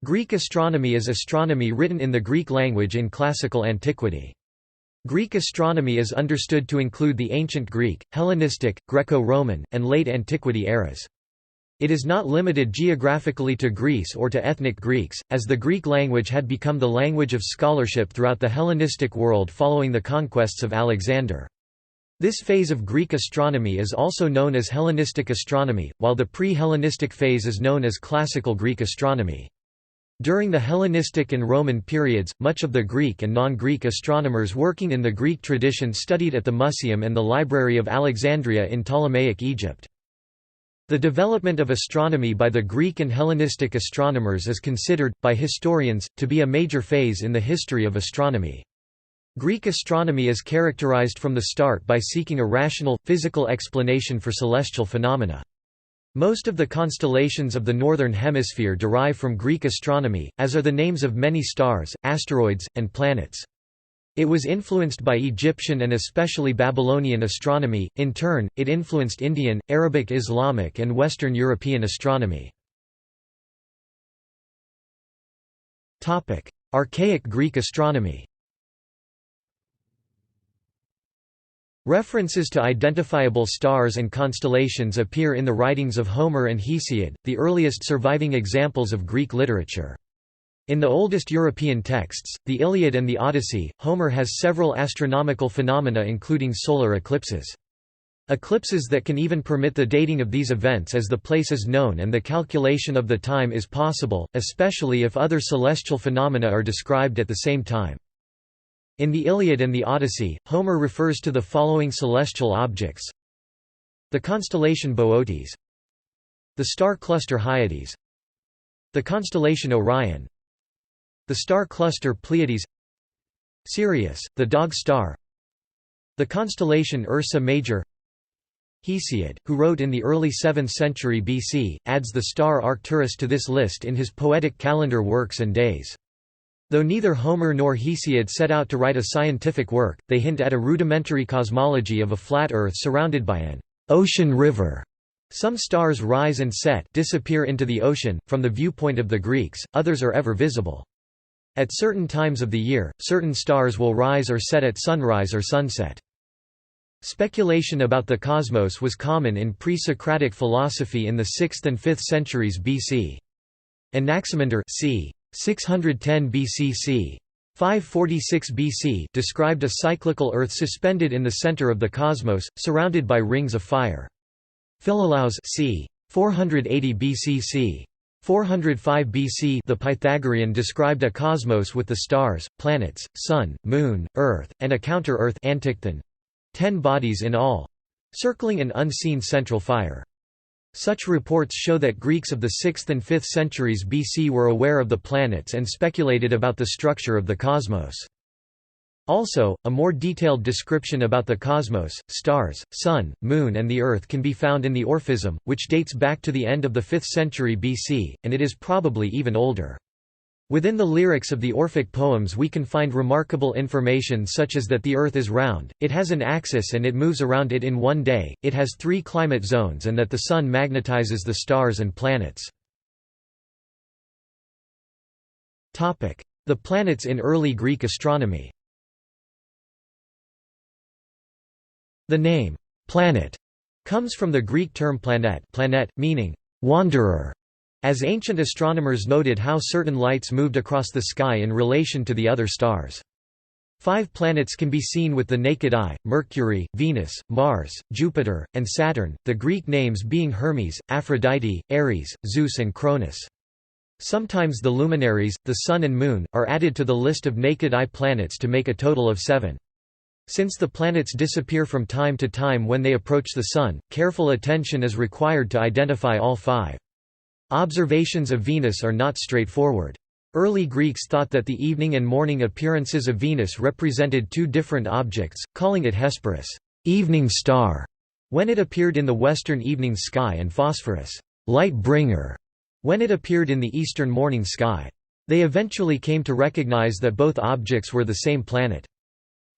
Greek astronomy is astronomy written in the Greek language in classical antiquity. Greek astronomy is understood to include the ancient Greek, Hellenistic, Greco-Roman, and late antiquity eras. It is not limited geographically to Greece or to ethnic Greeks, as the Greek language had become the language of scholarship throughout the Hellenistic world following the conquests of Alexander. This phase of Greek astronomy is also known as Hellenistic astronomy, while the pre-Hellenistic phase is known as classical Greek astronomy. During the Hellenistic and Roman periods, much of the Greek and non-Greek astronomers working in the Greek tradition studied at the Museum and the Library of Alexandria in Ptolemaic Egypt. The development of astronomy by the Greek and Hellenistic astronomers is considered, by historians, to be a major phase in the history of astronomy. Greek astronomy is characterized from the start by seeking a rational, physical explanation for celestial phenomena. Most of the constellations of the Northern Hemisphere derive from Greek astronomy, as are the names of many stars, asteroids, and planets. It was influenced by Egyptian and especially Babylonian astronomy. In turn, it influenced Indian, Arabic, Islamic, and Western European astronomy. Archaic Greek astronomy. References to identifiable stars and constellations appear in the writings of Homer and Hesiod, the earliest surviving examples of Greek literature. In the oldest European texts, the Iliad and the Odyssey, Homer has several astronomical phenomena including solar eclipses. Eclipses that can even permit the dating of these events as the place is known and the calculation of the time is possible, especially if other celestial phenomena are described at the same time. In the Iliad and the Odyssey, Homer refers to the following celestial objects: the constellation Boötes, the star cluster Hyades, the constellation Orion, the star cluster Pleiades, Sirius, the dog star, the constellation Ursa Major. Hesiod, who wrote in the early 7th century BC, adds the star Arcturus to this list in his poetic calendar Works and Days. Though neither Homer nor Hesiod set out to write a scientific work, they hint at a rudimentary cosmology of a flat Earth surrounded by an ocean river. Some stars rise and set, disappear into the ocean. From the viewpoint of the Greeks, others are ever visible. At certain times of the year, certain stars will rise or set at sunrise or sunset. Speculation about the cosmos was common in pre-Socratic philosophy in the 6th and 5th centuries BC. Anaximander c. 610 BC-c. 546 BC described a cyclical Earth suspended in the center of the cosmos, surrounded by rings of fire. Philolaus c. 480 BC-c. 405 BC the Pythagorean described a cosmos with the stars, planets, sun, moon, earth, and a counter-earth 10 bodies in all, circling an unseen central fire. Such reports show that Greeks of the 6th and 5th centuries BC were aware of the planets and speculated about the structure of the cosmos. Also, a more detailed description about the cosmos, stars, sun, moon and the Earth can be found in the Orphism, which dates back to the end of the 5th century BC, and it is probably even older. Within the lyrics of the Orphic poems we can find remarkable information such as that the Earth is round, it has an axis and it moves around it in one day, it has 3 climate zones and that the Sun magnetizes the stars and planets. The planets in early Greek astronomy. The name, planet, comes from the Greek term planet, meaning wanderer, as ancient astronomers noted how certain lights moved across the sky in relation to the other stars. 5 planets can be seen with the naked eye: Mercury, Venus, Mars, Jupiter, and Saturn, the Greek names being Hermes, Aphrodite, Ares, Zeus and Cronus. Sometimes the luminaries, the Sun and Moon, are added to the list of naked eye planets to make a total of 7. Since the planets disappear from time to time when they approach the Sun, careful attention is required to identify all 5. Observations of Venus are not straightforward. Early Greeks thought that the evening and morning appearances of Venus represented 2 different objects, calling it Hesperus, evening star, when it appeared in the western evening sky, and Phosphorus, light bringer, when it appeared in the eastern morning sky. They eventually came to recognize that both objects were the same planet.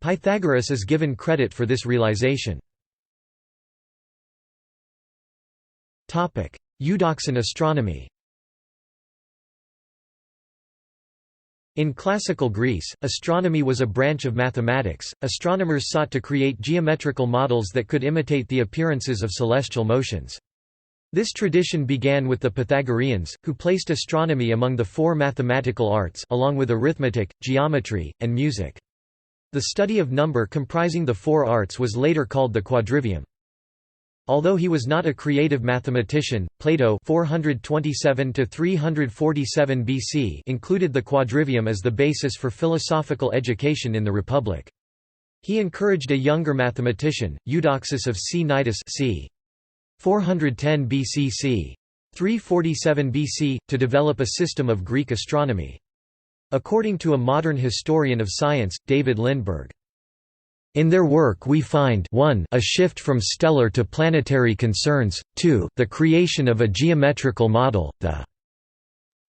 Pythagoras is given credit for this realization. Eudoxan astronomy. In classical Greece, astronomy was a branch of mathematics. Astronomers sought to create geometrical models that could imitate the appearances of celestial motions. This tradition began with the Pythagoreans, who placed astronomy among the four mathematical arts along with arithmetic, geometry, and music. The study of number comprising the four arts was later called the quadrivium. Although he was not a creative mathematician, Plato 427 to 347 BC included the quadrivium as the basis for philosophical education in the Republic. He encouraged a younger mathematician, Eudoxus of Cnidus c. 410 BC-c. 347 BC, to develop a system of Greek astronomy. According to a modern historian of science, David Lindbergh, in their work we find 1 a shift from stellar to planetary concerns, 2 the creation of a geometrical model, the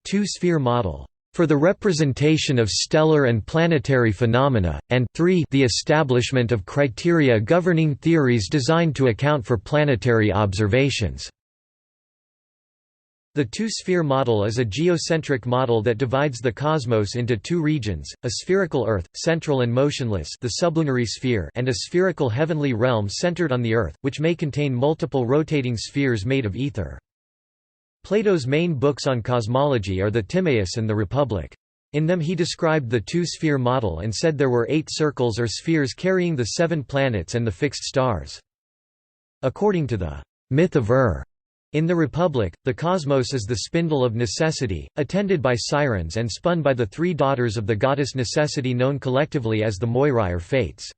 two-sphere model, for the representation of stellar and planetary phenomena, and 3 the establishment of criteria governing theories designed to account for planetary observations. The two-sphere model is a geocentric model that divides the cosmos into two regions, a spherical Earth, central and motionless, the sublunary sphere, and a spherical heavenly realm centered on the Earth, which may contain multiple rotating spheres made of ether. Plato's main books on cosmology are the Timaeus and the Republic. In them he described the two-sphere model and said there were 8 circles or spheres carrying the 7 planets and the fixed stars. According to the myth of in the Republic, the cosmos is the spindle of necessity, attended by sirens and spun by the 3 daughters of the goddess Necessity known collectively as the Moirai or Fates.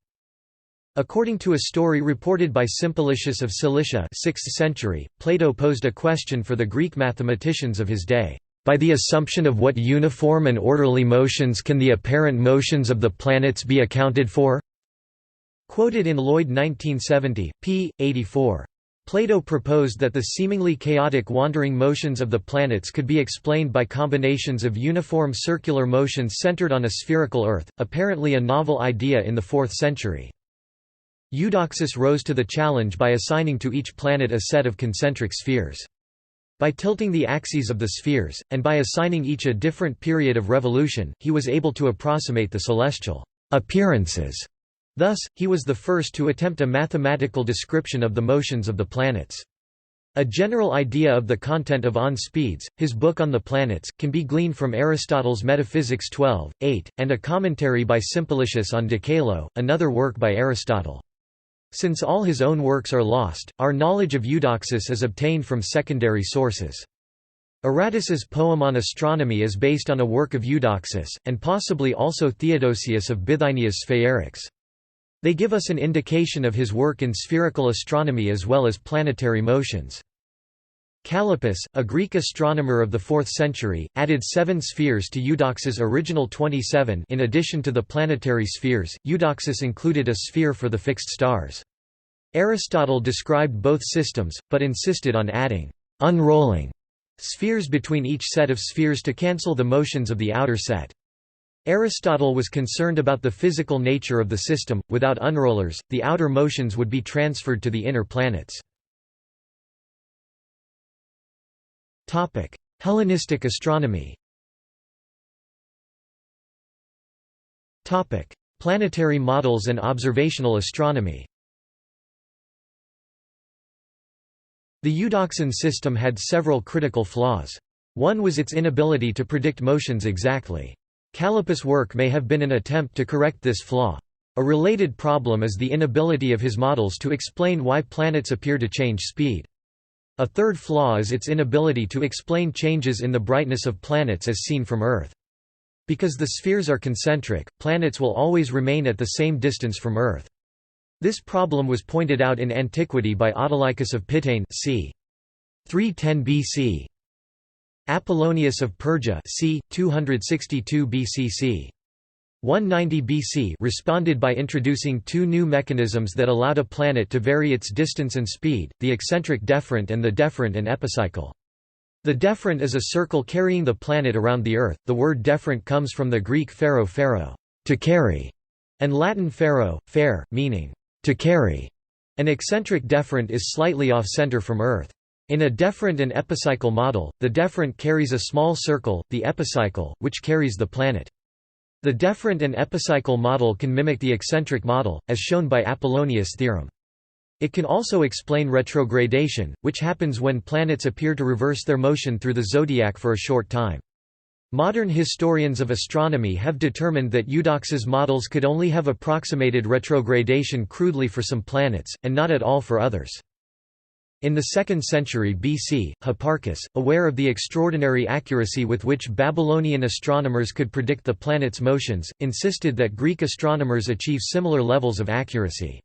According to a story reported by Simplicius of Cilicia 6th century, Plato posed a question for the Greek mathematicians of his day. By the assumption of what uniform and orderly motions can the apparent motions of the planets be accounted for? Quoted in Lloyd 1970, p. 84. Plato proposed that the seemingly chaotic wandering motions of the planets could be explained by combinations of uniform circular motions centered on a spherical Earth, apparently a novel idea in the 4th century. Eudoxus rose to the challenge by assigning to each planet a set of concentric spheres. By tilting the axes of the spheres, and by assigning each a different period of revolution, he was able to approximate the celestial appearances. Thus, he was the first to attempt a mathematical description of the motions of the planets. A general idea of the content of On Speeds, his book on the planets, can be gleaned from Aristotle's Metaphysics 12:8, and a commentary by Simplicius on De Caelo, another work by Aristotle. Since all his own works are lost, our knowledge of Eudoxus is obtained from secondary sources. Aratus's poem on astronomy is based on a work of Eudoxus, and possibly also Theodosius of Bithynia's Sphaerix. They give us an indication of his work in spherical astronomy as well as planetary motions. Callippus, a Greek astronomer of the 4th century, added 7 spheres to Eudoxus' original 27. In addition to the planetary spheres, Eudoxus included a sphere for the fixed stars. Aristotle described both systems, but insisted on adding unrolling spheres between each set of spheres to cancel the motions of the outer set. Aristotle was concerned about the physical nature of the system. Without unrollers, the outer motions would be transferred to the inner planets. Topic: Hellenistic astronomy. Topic: Planetary models and observational astronomy. The Eudoxian system had several critical flaws. One was its inability to predict motions exactly. Callippus' work may have been an attempt to correct this flaw. A related problem is the inability of his models to explain why planets appear to change speed. A third flaw is its inability to explain changes in the brightness of planets as seen from Earth. Because the spheres are concentric, planets will always remain at the same distance from Earth. This problem was pointed out in antiquity by Autolycus of Pitane c. 310 BC. Apollonius of Perga c. 262 BC-c. 190 BC responded by introducing 2 new mechanisms that allowed a planet to vary its distance and speed, the eccentric deferent and the deferent and epicycle. The deferent is a circle carrying the planet around the Earth. The word deferent comes from the Greek phero, to carry, and Latin fero, fere, meaning to carry. An eccentric deferent is slightly off-center from Earth. In a deferent and epicycle model, the deferent carries a small circle, the epicycle, which carries the planet. The deferent and epicycle model can mimic the eccentric model, as shown by Apollonius' theorem. It can also explain retrogradation, which happens when planets appear to reverse their motion through the zodiac for a short time. Modern historians of astronomy have determined that Eudoxus' models could only have approximated retrogradation crudely for some planets, and not at all for others. In the 2nd century BC, Hipparchus, aware of the extraordinary accuracy with which Babylonian astronomers could predict the planets' motions, insisted that Greek astronomers achieve similar levels of accuracy.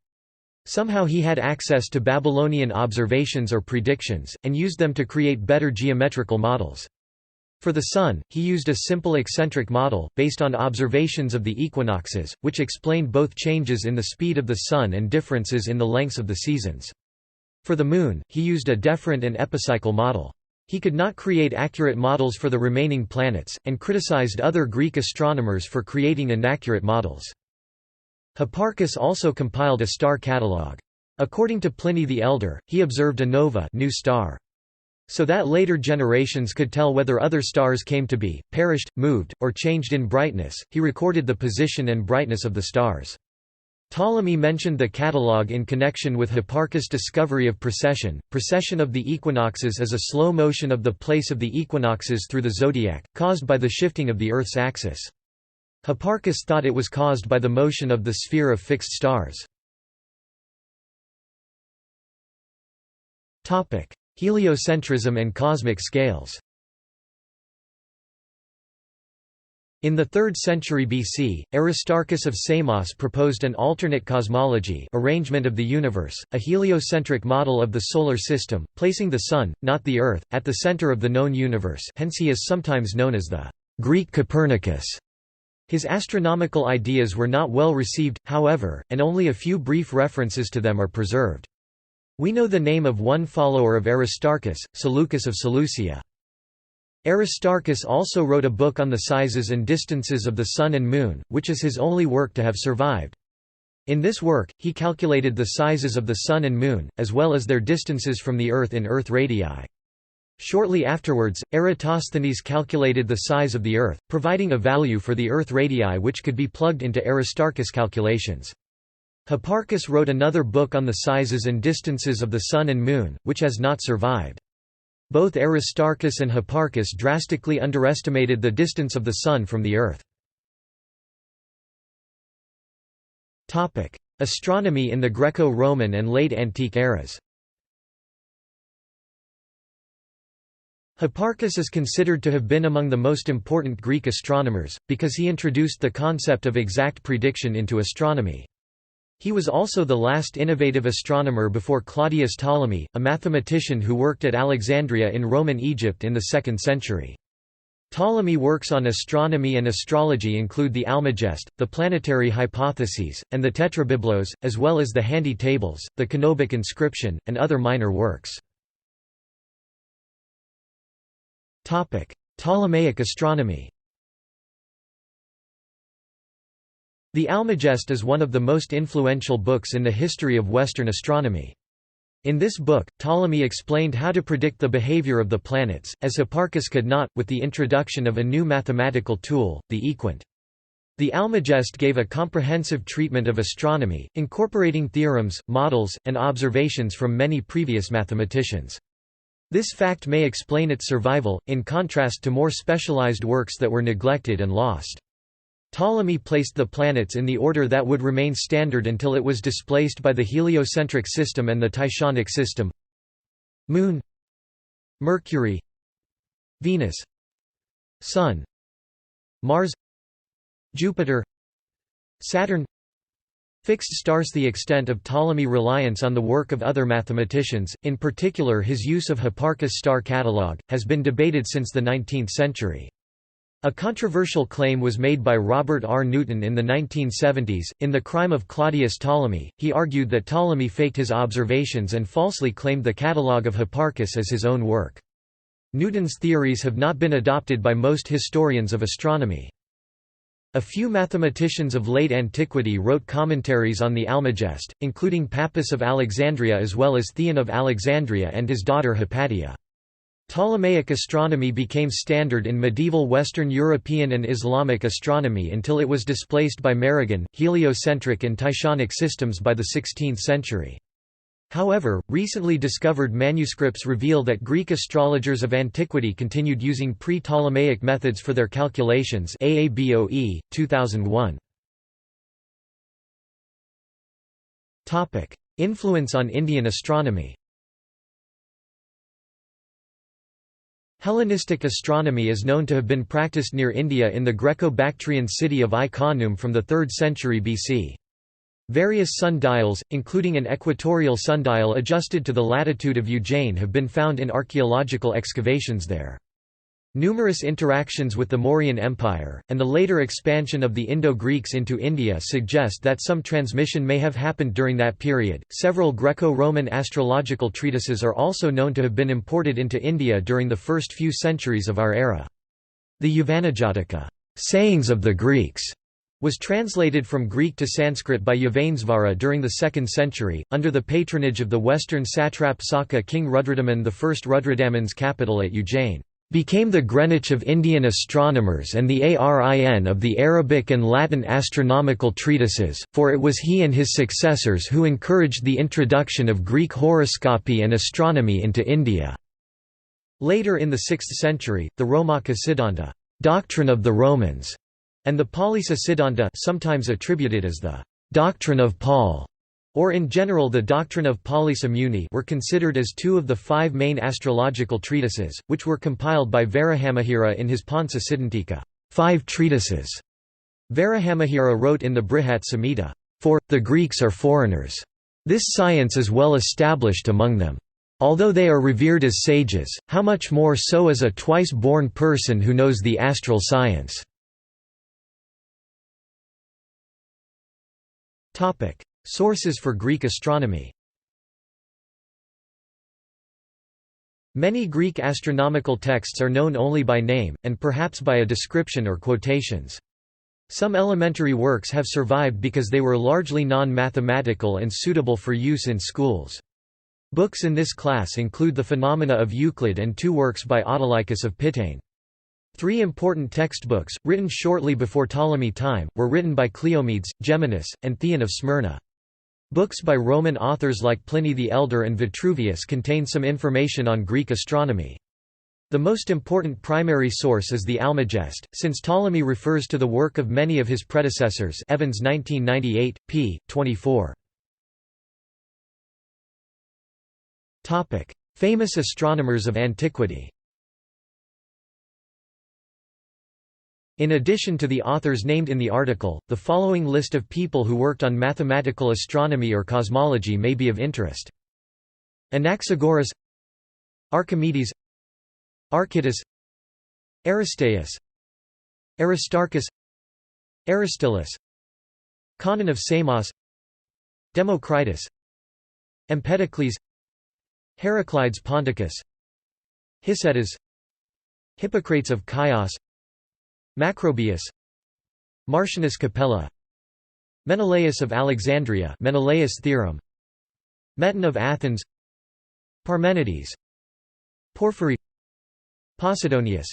Somehow he had access to Babylonian observations or predictions, and used them to create better geometrical models. For the Sun, he used a simple eccentric model, based on observations of the equinoxes, which explained both changes in the speed of the Sun and differences in the lengths of the seasons. For the Moon, he used a deferent and epicycle model. He could not create accurate models for the remaining planets, and criticized other Greek astronomers for creating inaccurate models. Hipparchus also compiled a star catalogue. According to Pliny the Elder, he observed a nova, new star. So that later generations could tell whether other stars came to be, perished, moved, or changed in brightness, he recorded the position and brightness of the stars. Ptolemy mentioned the catalogue in connection with Hipparchus' discovery of precession. Precession of the equinoxes is a slow motion of the place of the equinoxes through the zodiac, caused by the shifting of the Earth's axis. Hipparchus thought it was caused by the motion of the sphere of fixed stars. Heliocentrism and cosmic scales. In the 3rd century BC, Aristarchus of Samos proposed an alternate cosmology, arrangement of the universe, a heliocentric model of the solar system, placing the Sun, not the Earth, at the center of the known universe, hence he is sometimes known as the Greek Copernicus. His astronomical ideas were not well received, however, and only a few brief references to them are preserved. We know the name of one follower of Aristarchus, Seleucus of Seleucia. Aristarchus also wrote a book on the sizes and distances of the Sun and Moon, which is his only work to have survived. In this work, he calculated the sizes of the Sun and Moon, as well as their distances from the Earth in Earth radii. Shortly afterwards, Eratosthenes calculated the size of the Earth, providing a value for the Earth radii which could be plugged into Aristarchus' calculations. Hipparchus wrote another book on the sizes and distances of the Sun and Moon, which has not survived. Both Aristarchus and Hipparchus drastically underestimated the distance of the Sun from the Earth. Astronomy in the Greco-Roman and late antique eras. Hipparchus is considered to have been among the most important Greek astronomers, because he introduced the concept of exact prediction into astronomy. He was also the last innovative astronomer before Claudius Ptolemy, a mathematician who worked at Alexandria in Roman Egypt in the 2nd century. Ptolemy works on astronomy and astrology include the Almagest, the planetary hypotheses, and the Tetrabiblos, as well as the Handy Tables, the Canobic inscription, and other minor works. Ptolemaic astronomy. The Almagest is one of the most influential books in the history of Western astronomy. In this book, Ptolemy explained how to predict the behavior of the planets, as Hipparchus could not, with the introduction of a new mathematical tool, the equant. The Almagest gave a comprehensive treatment of astronomy, incorporating theorems, models, and observations from many previous mathematicians. This fact may explain its survival, in contrast to more specialized works that were neglected and lost. Ptolemy placed the planets in the order that would remain standard until it was displaced by the heliocentric system and the Tychonic system. Moon, Mercury, Venus, Sun, Mars, Jupiter, Saturn. Fixed stars. The extent of Ptolemy's reliance on the work of other mathematicians, in particular his use of Hipparchus' star catalogue, has been debated since the 19th century. A controversial claim was made by Robert R. Newton in the 1970s. In The Crime of Claudius Ptolemy, he argued that Ptolemy faked his observations and falsely claimed the catalogue of Hipparchus as his own work. Newton's theories have not been adopted by most historians of astronomy. A few mathematicians of late antiquity wrote commentaries on the Almagest, including Pappus of Alexandria as well as Theon of Alexandria and his daughter Hypatia. Ptolemaic astronomy became standard in medieval Western European and Islamic astronomy until it was displaced by Meridian, heliocentric and Tychonic systems by the 16th century. However, recently discovered manuscripts reveal that Greek astrologers of antiquity continued using pre-Ptolemaic methods for their calculations. AABOE, 2001. Influence on Indian astronomy. Hellenistic astronomy is known to have been practiced near India in the Greco-Bactrian city of Ai-Khanoum from the 3rd century BC. Various sundials, including an equatorial sundial adjusted to the latitude of Ujjain, have been found in archaeological excavations there. Numerous interactions with the Mauryan Empire, and the later expansion of the Indo-Greeks into India suggest that some transmission may have happened during that period. Several Greco-Roman astrological treatises are also known to have been imported into India during the first few centuries of our era. The Yavanajataka, sayings of the Greeks, was translated from Greek to Sanskrit by Yavanesvara during the 2nd century, under the patronage of the western satrap Saka king Rudradaman I. Rudradaman's capital at Ujjain became the Greenwich of Indian astronomers and the Arin of the Arabic and Latin astronomical treatises, for it was he and his successors who encouraged the introduction of Greek horoscopy and astronomy into India. Later in the 6th century, the Romaka Siddhanta, doctrine of the Romans, and the Paulisa Siddhanta, sometimes attributed as the doctrine of Paul, or in general the doctrine of Paulisa Muni, were considered as two of the 5 main astrological treatises, which were compiled by Varahamihira in his Pansa Siddhantika, 5 treatises. Varahamihira wrote in the Brihat Samhita, "For, the Greeks are foreigners. This science is well established among them. Although they are revered as sages, how much more so as a twice-born person who knows the astral science." Sources for Greek astronomy. Many Greek astronomical texts are known only by name, and perhaps by a description or quotations. Some elementary works have survived because they were largely non-mathematical and suitable for use in schools. Books in this class include the Phenomena of Euclid and 2 works by Autolycus of Pitane. 3 important textbooks, written shortly before Ptolemy time, were written by Cleomedes, Geminus, and Theon of Smyrna. Books by Roman authors like Pliny the Elder and Vitruvius contain some information on Greek astronomy. The most important primary source is the Almagest, since Ptolemy refers to the work of many of his predecessors. Evans 1998, p. 24. Famous astronomers of antiquity. In addition to the authors named in the article, the following list of people who worked on mathematical astronomy or cosmology may be of interest. Anaxagoras, Archimedes, Archytas, Aristaeus, Aristarchus, Aristillus, Conon of Samos, Democritus, Empedocles, Heraclides Ponticus, Hicetas, Hippocrates of Chios, Macrobius, Martianus Capella, Menelaus of Alexandria, Menelaus theorem, Meton of Athens, Parmenides, Porphyry, Posidonius,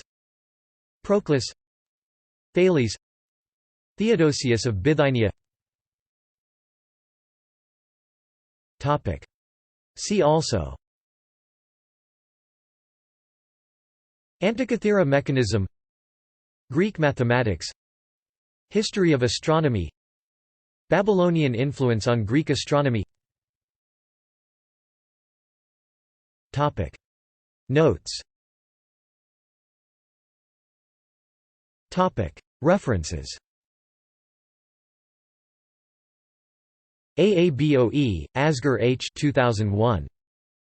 Proclus, Thales, Theodosius of Bithynia. See also: Antikythera mechanism, Greek mathematics, History of astronomy, Babylonian influence on Greek astronomy. Notes. References. AABOE, Asghar H. 2001.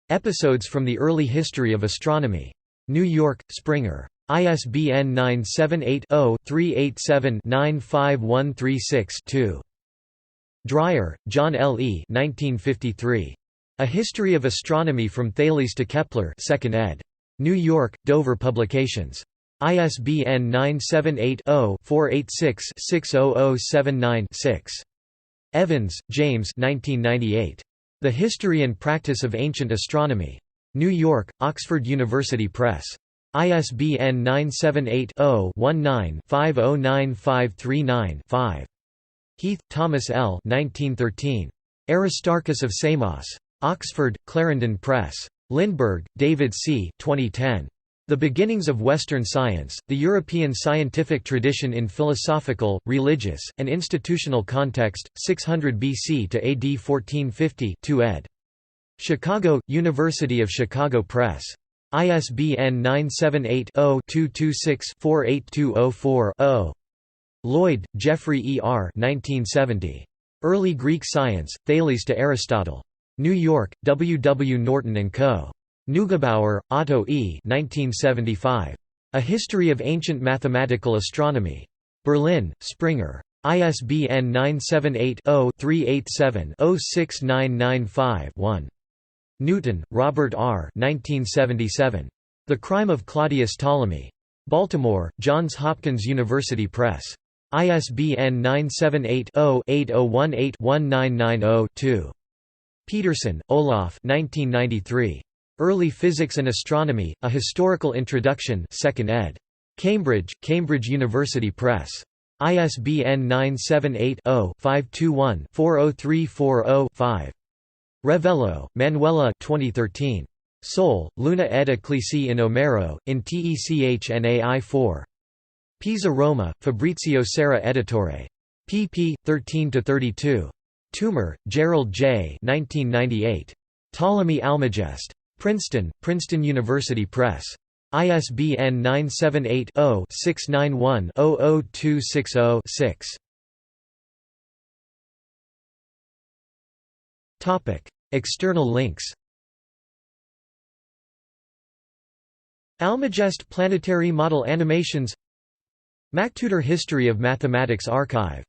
Episodes from the Early History of Astronomy. New York, Springer. ISBN 978-0-387-95136-2. Dreyer, John L. E. 1953. A History of Astronomy from Thales to Kepler, 2nd ed. New York, Dover Publications. ISBN 978-0-486-60079-6. Evans, James. 1998. The History and Practice of Ancient Astronomy. New York, Oxford University Press. ISBN 978-0-19-509539-5. Heath, Thomas L. 1913. Aristarchus of Samos. Oxford, Clarendon Press. Lindbergh, David C. 2010. The Beginnings of Western Science, The European Scientific Tradition in Philosophical, Religious, and Institutional Context, 600 BC to AD 1450 2 ed. Chicago, University of Chicago Press. ISBN 978-0-226-48204-0. Lloyd, Geoffrey E. R. 1970. Early Greek Science, Thales to Aristotle. New York, W. W. Norton & Co. Neugebauer, Otto E. 1975. A History of Ancient Mathematical Astronomy. Berlin, Springer. ISBN 978-0-387-06995-1. Newton, Robert R. 1977. The Crime of Claudius Ptolemy. Baltimore, Johns Hopkins University Press. ISBN 978-0-8018-1990-2. Peterson, Olaf 1993. Early Physics and Astronomy, A Historical Introduction 2nd ed. Cambridge, Cambridge University Press. ISBN 978-0-521-40340-5. Revello, Manuela 2013. Sol, Luna ed Ecclesi in Omero, in Technai 4. Pisa Roma, Fabrizio Serra Editore. pp. 13–32. Toomer, Gerald J. 1998. Ptolemy Almagest. Princeton, Princeton University Press. ISBN 978-0-691-00260-6. External links. Almagest Planetary Model Animations. MacTutor History of Mathematics Archive